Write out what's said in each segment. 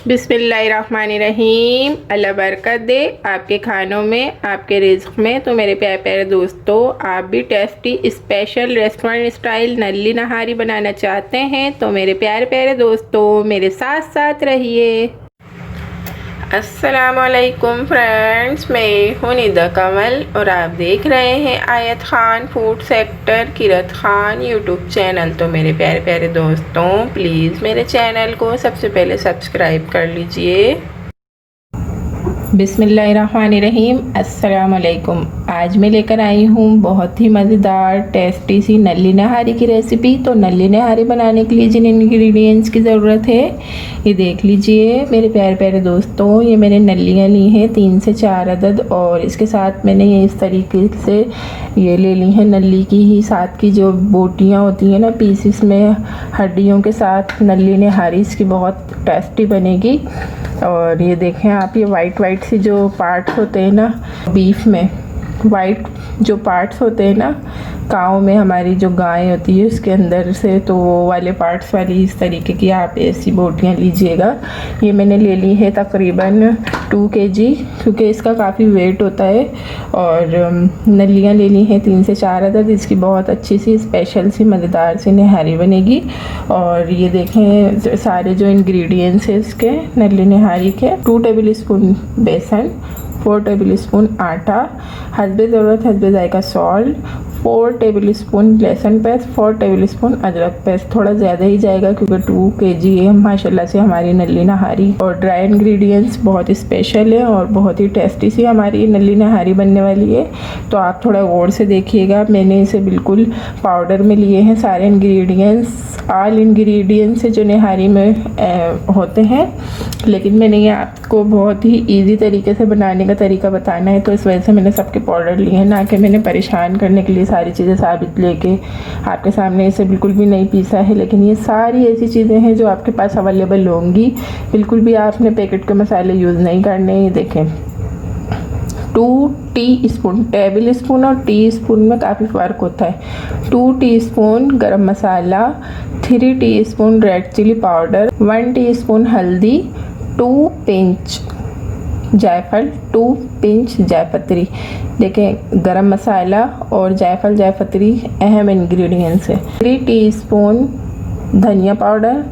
बिस्मिल्लाहिर्रहमानिर्रहीम। अल्लाह बरकत दे आपके खानों में, आपके रिज़्क़ में। तो मेरे प्यारे प्यारे दोस्तों, आप भी टेस्टी स्पेशल रेस्टोरेंट स्टाइल नल्ली नहारी बनाना चाहते हैं तो मेरे प्यारे प्यारे दोस्तों मेरे साथ साथ रहिए। अस्सलामुअलैकुम फ्रेंड्स, मैं हूं निदा कमल और आप देख रहे हैं आयत ख़ान फूड सेक्टर किरत ख़ान यूट्यूब चैनल। तो मेरे प्यारे प्यारे दोस्तों, प्लीज़ मेरे चैनल को सबसे पहले सब्सक्राइब कर लीजिए। बिस्मिल्लाहिर्रहमानिर्रहीम। अस्सलाम वालेकुम। आज मैं लेकर आई हूँ बहुत ही मज़ेदार टेस्टी सी नल्ली नहारी की रेसिपी। तो नल्ली नहारी बनाने के लिए जिन इंग्रेडिएंट्स की ज़रूरत है ये देख लीजिए मेरे प्यारे प्यारे दोस्तों। ये मैंने नल्लियाँ ली हैं 3 से 4 अदद, और इसके साथ मैंने ये इस तरीके से ये ले ली हैं नल्ली की ही साथ की जो बोटियाँ होती हैं ना, पीसेस में हड्डियों के साथ नल्ली नहारी इसकी बहुत टेस्टी बनेगी। और ये देखें आप, ये वाइट सी जो पार्ट्स होते हैं ना बीफ में, वाइट जो पार्ट्स होते हैं ना काऊ में, हमारी जो गाय होती है उसके अंदर से, तो वो वाले पार्ट्स वाली इस तरीके की आप ऐसी बोटियाँ लीजिएगा। ये मैंने ले ली है तकरीबन 2 kg, क्योंकि इसका काफ़ी वेट होता है। और नल्लियाँ ले ली हैं 3 से 4 अदद। इसकी बहुत अच्छी सी स्पेशल सी मज़ेदार सी नहारी बनेगी। और ये देखें सारे जो इंग्रेडिएंट्स हैं इसके नल्ली नहारी के, 2 टेबल स्पून बेसन, 4 टेबल स्पून आटा, हस्बे ज़रूरत हस्बे जायका सॉल्ट, 4 टेबल स्पून लहसुन पेस्ट, 4 टेबल स्पून अदरक पेस्ट। थोड़ा ज़्यादा ही जाएगा क्योंकि 2 kg है माशाल्लाह से हमारी नल्ली नहारी। और ड्राई इंग्रेडिएंट्स बहुत स्पेशल है और बहुत ही टेस्टी सी हमारी नल्ली नहारी बनने वाली है। तो आप थोड़ा गौर से देखिएगा, मैंने इसे बिल्कुल पाउडर में लिए हैं सारे इंग्रेडिएंट्स। ऑल इंग्रेडिएंट्स जो नहारी में होते हैं, लेकिन मैंने ये आपको बहुत ही ईजी तरीके से बनाने का तरीका बताना है, तो इस वजह से मैंने सबके पाउडर लिए हैं, ना कि मैंने परेशान करने के लिए सारी चीज़ें साबित लेके आपके सामने इसे बिल्कुल भी नहीं पीसा है। लेकिन ये सारी ऐसी चीज़ें हैं जो आपके पास अवेलेबल होंगी, बिल्कुल भी आपने पैकेट के मसाले यूज़ नहीं करने। ये देखें 2 टीस्पून, टेबल स्पून और टी स्पून में काफ़ी फ़र्क होता है। 2 टीस्पून गरम मसाला, 3 teaspoon red chilli powder, 1 teaspoon हल्दी, 2 पिंच जायफल, 2 पिंच जायपत्री। देखें गरम मसाला और जायफल जायपत्री अहम इंग्रेडिएंट्स है। 3 टीस्पून धनिया पाउडर,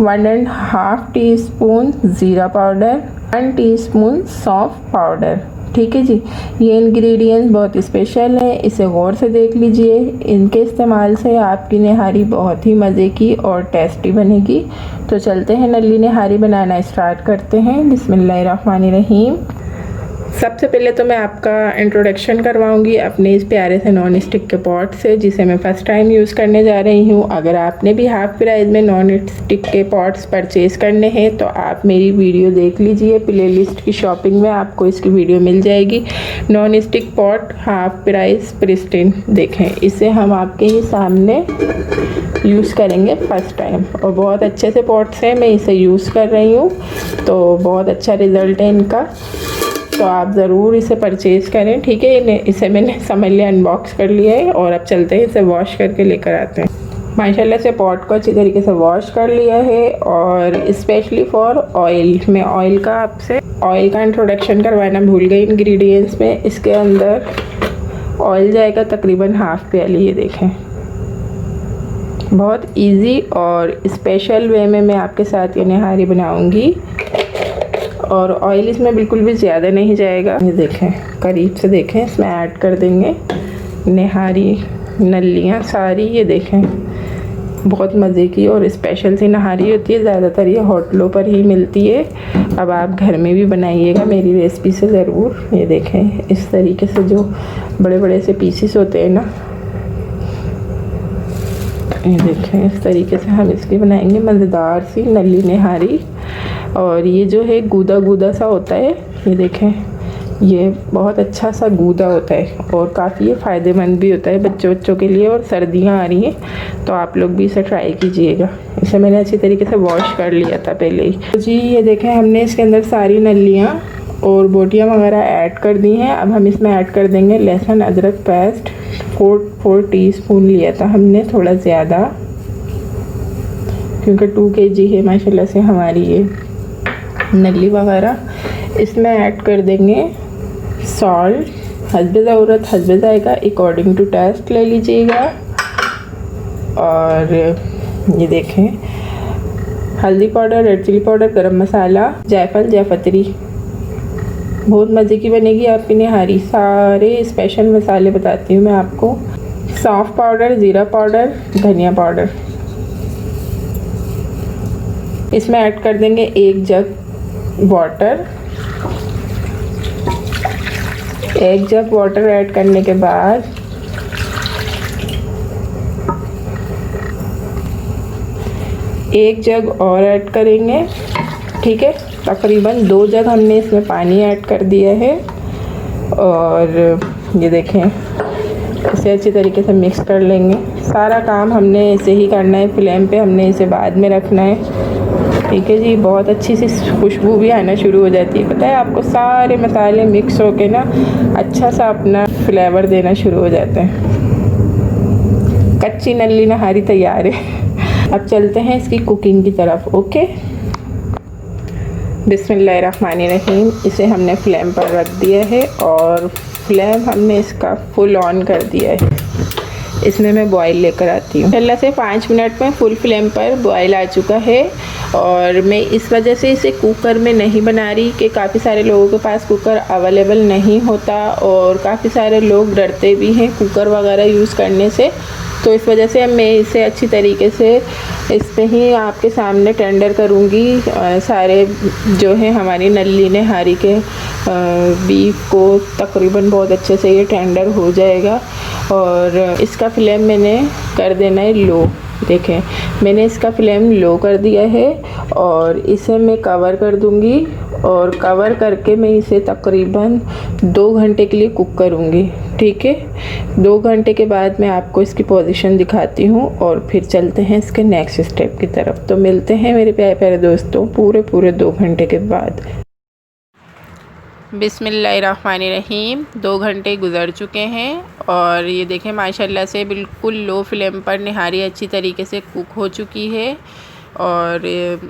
1.5 टीस्पून ज़ीरा पाउडर, 1 टीस्पून सौंफ पाउडर। ठीक है जी, ये इंग्रेडिएंट्स बहुत स्पेशल है, इसे गौर से देख लीजिए। इनके इस्तेमाल से आपकी नहारी बहुत ही मज़े की और टेस्टी बनेगी। तो चलते हैं नल्ली नहारी बनाना स्टार्ट करते हैं। बिस्मिल्लाहिर्रहमानिर्रहीम। सबसे पहले तो मैं आपका इंट्रोडक्शन करवाऊंगी अपने इस प्यारे से नॉन स्टिक के पॉट से, जिसे मैं फ़र्स्ट टाइम यूज़ करने जा रही हूँ। अगर आपने भी हाफ प्राइस में नॉन स्टिक के पॉट्स परचेज़ करने हैं तो आप मेरी वीडियो देख लीजिए, प्लेलिस्ट की शॉपिंग में आपको इसकी वीडियो मिल जाएगी। Non stick pot half price pristine, देखें इसे हम आपके ही सामने यूज़ करेंगे फ़र्स्ट टाइम, और बहुत अच्छे से पॉट्स हैं, मैं इसे यूज़ कर रही हूँ तो बहुत अच्छा रिज़ल्ट है इनका। तो आप ज़रूर इसे परचेज़ करें। ठीक है, इसे मैंने समझ लिया, अनबॉक्स कर लिया है। और अब चलते हैं इसे वॉश करके लेकर आते हैं। माशाल्लाह से पॉट को अच्छी तरीके से वॉश कर लिया है। और स्पेशली फॉर ऑयल, मैं ऑयल का इंट्रोडक्शन करवाना भूल गई इंग्रेडिएंट्स में। इसके अंदर ऑयल जाएगा तकरीबन हाफ प्याली। ये देखें बहुत इजी और स्पेशल वे में मैं आपके साथ ये नहारी बनाऊंगी। और ऑयल इसमें बिल्कुल भी ज़्यादा नहीं जाएगा। ये देखें, करीब से देखें, इसमें ऐड कर देंगे नहारी नल्लियाँ सारी। ये देखें बहुत मज़े की और स्पेशल सी नहारी होती है, ज़्यादातर ये होटलों पर ही मिलती है। अब आप घर में भी बनाइएगा मेरी रेसिपी से ज़रूर। ये देखें इस तरीके से जो बड़े बड़े से पीसेस होते हैं ना, ये देखें इस तरीके से हम इसकी बनाएंगे मज़ेदार सी नल्ली नहारी। और ये जो है गूदा गूदा सा होता है, ये देखें ये बहुत अच्छा सा गूदा होता है और काफ़ी ये फ़ायदेमंद भी होता है बच्चों के लिए। और सर्दियाँ आ रही हैं तो आप लोग भी इसे ट्राई कीजिएगा। इसे मैंने अच्छी तरीके से वॉश कर लिया था पहले ही। तो जी ये देखें हमने इसके अंदर सारी नल्लियाँ और बोटियाँ वगैरह ऐड कर दी हैं। अब हम इसमें ऐड कर देंगे लहसुन अदरक पेस्ट, 4 टीस्पून लिया था हमने, थोड़ा ज़्यादा। क्योंकि 2 kg है माशाल्लाह से हमारी ये नल्ली वगैरह। इसमें ऐड कर देंगे सॉल्ट, हस्बे ज़रूरत हस्बे जाएगा, अकॉर्डिंग टू टेस्ट ले लीजिएगा। और ये देखें हल्दी पाउडर, रेड चिली पाउडर, गरम मसाला, जायफल, जायपत्री। बहुत मज़े की बनेगी आपकी निहारी। सारे स्पेशल मसाले बताती हूँ मैं आपको। सौंफ पाउडर, ज़ीरा पाउडर, धनिया पाउडर। इसमें ऐड कर देंगे 1 जग वाटर। 1 जग वाटर ऐड करने के बाद एक जग और ऐड करेंगे। ठीक है, तकरीबन 2 जग हमने इसमें पानी ऐड कर दिया है। और ये देखें इसे अच्छी तरीके से मिक्स कर लेंगे। सारा काम हमने ऐसे ही करना है, फ्लेम पे हमने इसे बाद में रखना है। ठीक है जी, बहुत अच्छी सी खुशबू भी आना शुरू हो जाती है। पता है आपको, सारे मसाले मिक्स होके ना अच्छा सा अपना फ्लेवर देना शुरू हो जाता है। कच्ची नल्ली नहारी तैयार है। अब चलते हैं इसकी कुकिंग की तरफ। ओके, बिस्मिल्लाहिर्रहमानिर्रहीम। इसे हमने फ्लेम पर रख दिया है और फ्लेम हमने इसका फुल ऑन कर दिया है। इसमें मैं बॉयल लेकर आती हूँ। अल्लाह से 5 मिनट में फुल फ्लेम पर बॉयल आ चुका है। और मैं इस वजह से इसे कुकर में नहीं बना रही कि काफ़ी सारे लोगों के पास कुकर अवेलेबल नहीं होता और काफ़ी सारे लोग डरते भी हैं कुकर वगैरह यूज़ करने से। तो इस वजह से मैं इसे अच्छी तरीके से इस पे ही आपके सामने टेंडर करूँगी। सारे जो है हमारी नल्ली निहारी के बीफ को तकरीबन बहुत अच्छे से ये टेंडर हो जाएगा। और इसका फ्लेम मैंने कर देना है लो। देखें मैंने इसका फ्लेम लो कर दिया है और इसे मैं कवर कर दूंगी। और कवर करके मैं इसे तकरीबन 2 घंटे के लिए कुक करूंगी। ठीक है, 2 घंटे के बाद मैं आपको इसकी पोजीशन दिखाती हूँ और फिर चलते हैं इसके नेक्स्ट स्टेप की तरफ। तो मिलते हैं मेरे प्यारे प्यारे दोस्तों पूरे 2 घंटे के बाद। बिस्मिल्लाहिर्रहमानिर्रहीम। 2 घंटे गुज़र चुके हैं और ये देखें माशाल्लाह से बिल्कुल लो फ्लेम पर निहारी अच्छी तरीके से कुक हो चुकी है और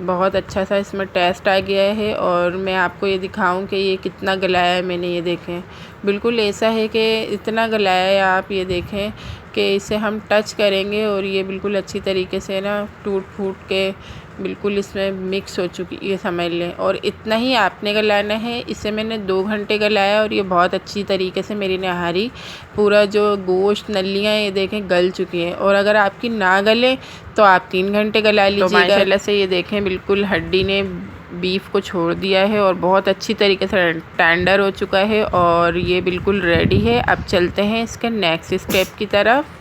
बहुत अच्छा सा इसमें टेस्ट आ गया है। और मैं आपको ये दिखाऊं कि ये कितना गलाया है मैंने। ये देखें बिल्कुल ऐसा है कि इतना गलाया है, आप ये देखें कि इसे हम टच करेंगे और ये बिल्कुल अच्छी तरीके से ना टूट फूट के बिल्कुल इसमें मिक्स हो चुकी, ये समझ लें। और इतना ही आपने गलाना है। इसे मैंने 2 घंटे गलाया और ये बहुत अच्छी तरीके से मेरी निहारी पूरा जो गोश्त नल्लियाँ ये देखें गल चुकी हैं। और अगर आपकी ना गले तो आप 3 घंटे गला लीजिएगा। तो माशाल्लाह से ये देखें बिल्कुल हड्डी ने बीफ को छोड़ दिया है और बहुत अच्छी तरीके से टेंडर हो चुका है और ये बिल्कुल रेडी है। अब चलते हैं इसके नेक्स्ट स्टेप की तरफ।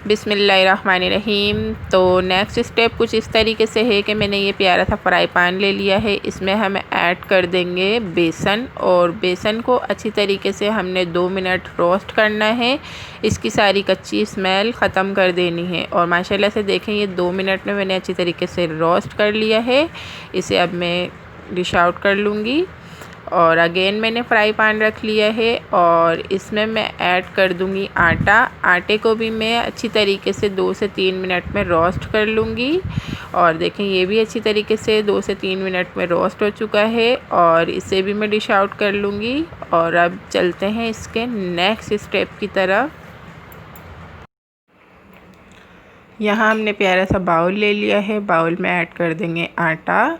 बिस्मिल्लाहिर्रहमानिर्रहीम। तो नेक्स्ट स्टेप कुछ इस तरीके से है कि मैंने ये प्यारा सा फ्राई पैन ले लिया है। इसमें हम ऐड कर देंगे बेसन और बेसन को अच्छी तरीके से हमने 2 मिनट रोस्ट करना है। इसकी सारी कच्ची स्मेल ख़त्म कर देनी है। और माशाल्लाह से देखें ये 2 मिनट में मैंने अच्छी तरीके से रोस्ट कर लिया है। इसे अब मैं डिश आउट कर लूँगी। और अगेन मैंने फ्राई पैन रख लिया है और इसमें मैं ऐड कर दूंगी आटा। आटे को भी मैं अच्छी तरीके से 2 से 3 मिनट में रोस्ट कर लूँगी। और देखें ये भी अच्छी तरीके से 2 से 3 मिनट में रोस्ट हो चुका है और इसे भी मैं डिश आउट कर लूँगी। और अब चलते हैं इसके नेक्स्ट स्टेप की तरफ। यहाँ हमने प्यारा सा बाउल ले लिया है। बाउल में ऐड कर देंगे आटा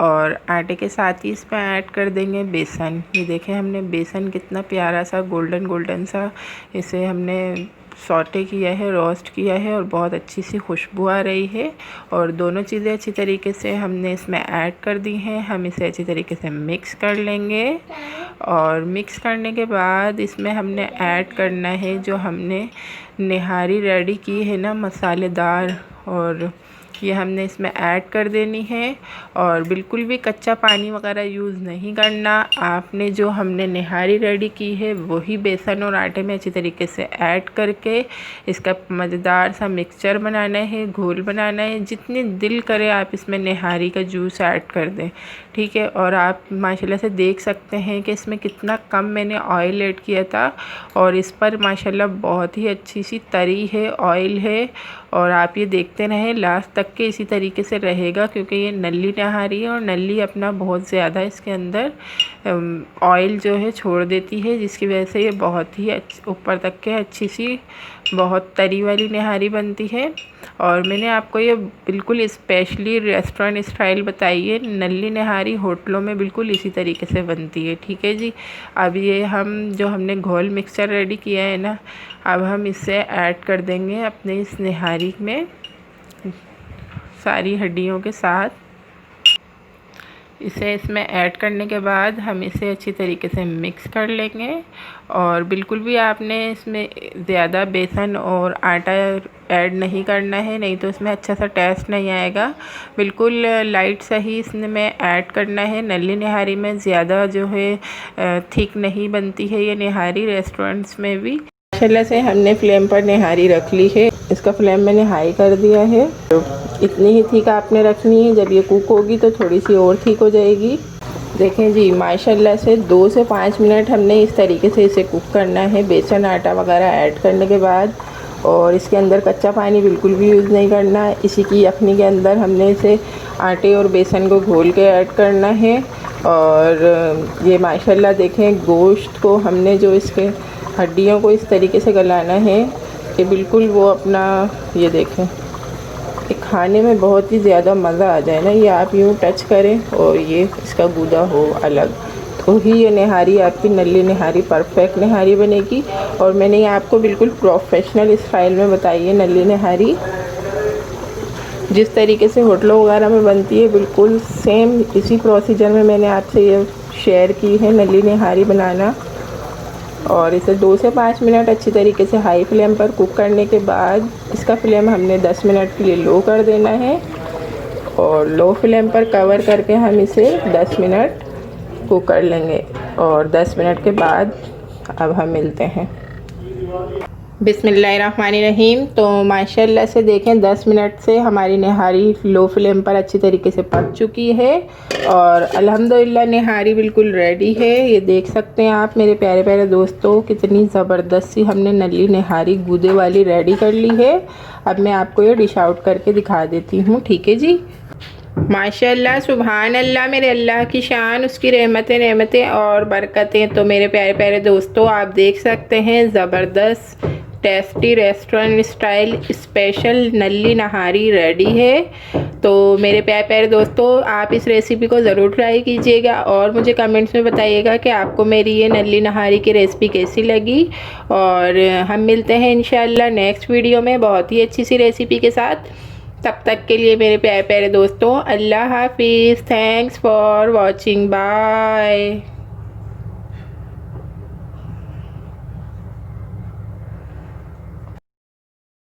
और आटे के साथ ही इसमें ऐड कर देंगे बेसन। ये देखें हमने बेसन कितना प्यारा सा गोल्डन सा इसे हमने सौटे किया है, रोस्ट किया है और बहुत अच्छी सी खुशबू आ रही है। और दोनों चीज़ें अच्छी तरीके से हमने इसमें ऐड कर दी हैं। हम इसे अच्छी तरीके से मिक्स कर लेंगे और मिक्स करने के बाद इसमें हमने ऐड करना है जो हमने निहारी रेडी की है ना मसालेदार, और ये हमने इसमें ऐड कर देनी है। और बिल्कुल भी कच्चा पानी वगैरह यूज़ नहीं करना। आपने जो हमने निहारी रेडी की है वही बेसन और आटे में अच्छी तरीके से ऐड करके इसका मज़ेदार सा मिक्सचर बनाना है, घोल बनाना है। जितनी दिल करे आप इसमें निहारी का जूस ऐड कर दें। ठीक है, और आप माशाल्लाह से देख सकते हैं कि इसमें कितना कम मैंने ऑयल ऐड किया था और इस पर माशाल्लाह बहुत ही अच्छी सी तरी है, ऑयल है। और आप ये देखते रहें लास्ट तक तक के इसी तरीके से रहेगा, क्योंकि ये नल्ली नहारी है और नल्ली अपना बहुत ज़्यादा इसके अंदर ऑयल जो है छोड़ देती है, जिसकी वजह से ये बहुत ही ऊपर तक के अच्छी सी बहुत तरी वाली नहारी बनती है। और मैंने आपको ये बिल्कुल स्पेशली रेस्टोरेंट स्टाइल बताई है। नल्ली नहारी होटलों में बिल्कुल इसी तरीके से बनती है। ठीक है जी। अब ये हमने घोल मिक्सचर रेडी किया है ना, अब हम इसे ऐड कर देंगे अपने इस नहारी में सारी हड्डियों के साथ। इसे इसमें ऐड करने के बाद हम इसे अच्छी तरीके से मिक्स कर लेंगे। और बिल्कुल भी आपने इसमें ज़्यादा बेसन और आटा ऐड नहीं करना है, नहीं तो इसमें अच्छा सा टेस्ट नहीं आएगा। बिल्कुल लाइट सा ही इसमें ऐड करना है। नल्ली नहारी में ज़्यादा जो है थिक नहीं बनती है ये नहारी, रेस्टोरेंट्स में भी। माशाल्लाह से हमने फ्लेम पर नहारी रख ली है। इसका फ्लेम मैंने हाई कर दिया है। इतनी ही थिक आपने रखनी है, जब ये कुक होगी तो थोड़ी सी और थिक हो जाएगी। देखें जी, माशाल्लाह से 2 से 5 मिनट हमने इस तरीके से इसे कुक करना है, बेसन आटा वगैरह ऐड करने के बाद। और इसके अंदर कच्चा पानी बिल्कुल भी यूज़ नहीं करना है। इसी की यखनी के अंदर हमने इसे आटे और बेसन को घोल के ऐड करना है। और ये माशाल्लाह देखें, गोश्त को हमने जो इसके हड्डियों को इस तरीके से गलाना है कि बिल्कुल वो अपना, ये देखें, खाने में बहुत ही ज़्यादा मज़ा आ जाए ना। ये आप यूँ टच करें और ये इसका गूदा हो अलग, तो ही ये नहारी आपकी नल्ली नहारी परफेक्ट नहारी बनेगी। और मैंने ये आपको बिल्कुल प्रोफेशनल स्टाइल में बताई है नल्ली नहारी, जिस तरीके से होटलों वगैरह में बनती है बिल्कुल सेम इसी प्रोसीजर में मैंने आपसे ये शेयर की है नल्ली नहारी बनाना। और इसे 2 से 5 मिनट अच्छी तरीके से हाई फ्लेम पर कुक करने के बाद इसका फ्लेम हमने 10 मिनट के लिए लो कर देना है। और लो फ्लेम पर कवर करके हम इसे 10 मिनट कुक कर लेंगे। और 10 मिनट के बाद अब हम मिलते हैं। बिस्मिल्लाहिर्रहमानिर्रहीम। तो माशाल्लाह से देखें 10 मिनट से हमारी नहारी लो फ्लेम पर अच्छी तरीके से पक चुकी है और अल्हम्दुलिल्लाह नहारी बिल्कुल रेडी है। ये देख सकते हैं आप मेरे प्यारे प्यारे दोस्तों, कितनी ज़बरदस्त सी हमने नल्ली नहारी गूदे वाली रेडी कर ली है। अब मैं आपको ये डिश आउट करके दिखा देती हूँ। ठीक है जी। माशाल्लाह, सुभान अल्लाह, मेरे अल्लाह की शान, उसकी रहमतें और बरकतें। तो मेरे प्यारे प्यारे दोस्तों, आप देख सकते हैं ज़बरदस्त tasty restaurant style special nalli nihari ready है। तो मेरे प्यारे प्यारे दोस्तों, आप इस रेसिपी को ज़रूर ट्राई कीजिएगा और मुझे कमेंट्स में बताइएगा कि आपको मेरी ये नल्ली नहारी की रेसिपी कैसी लगी। और हम मिलते हैं इंशाल्लाह नेक्स्ट वीडियो में बहुत ही अच्छी सी रेसिपी के साथ। तब तक के लिए मेरे प्यारे प्यारे दोस्तों, अल्लाह हाफिज़। Thanks for watching. बाय।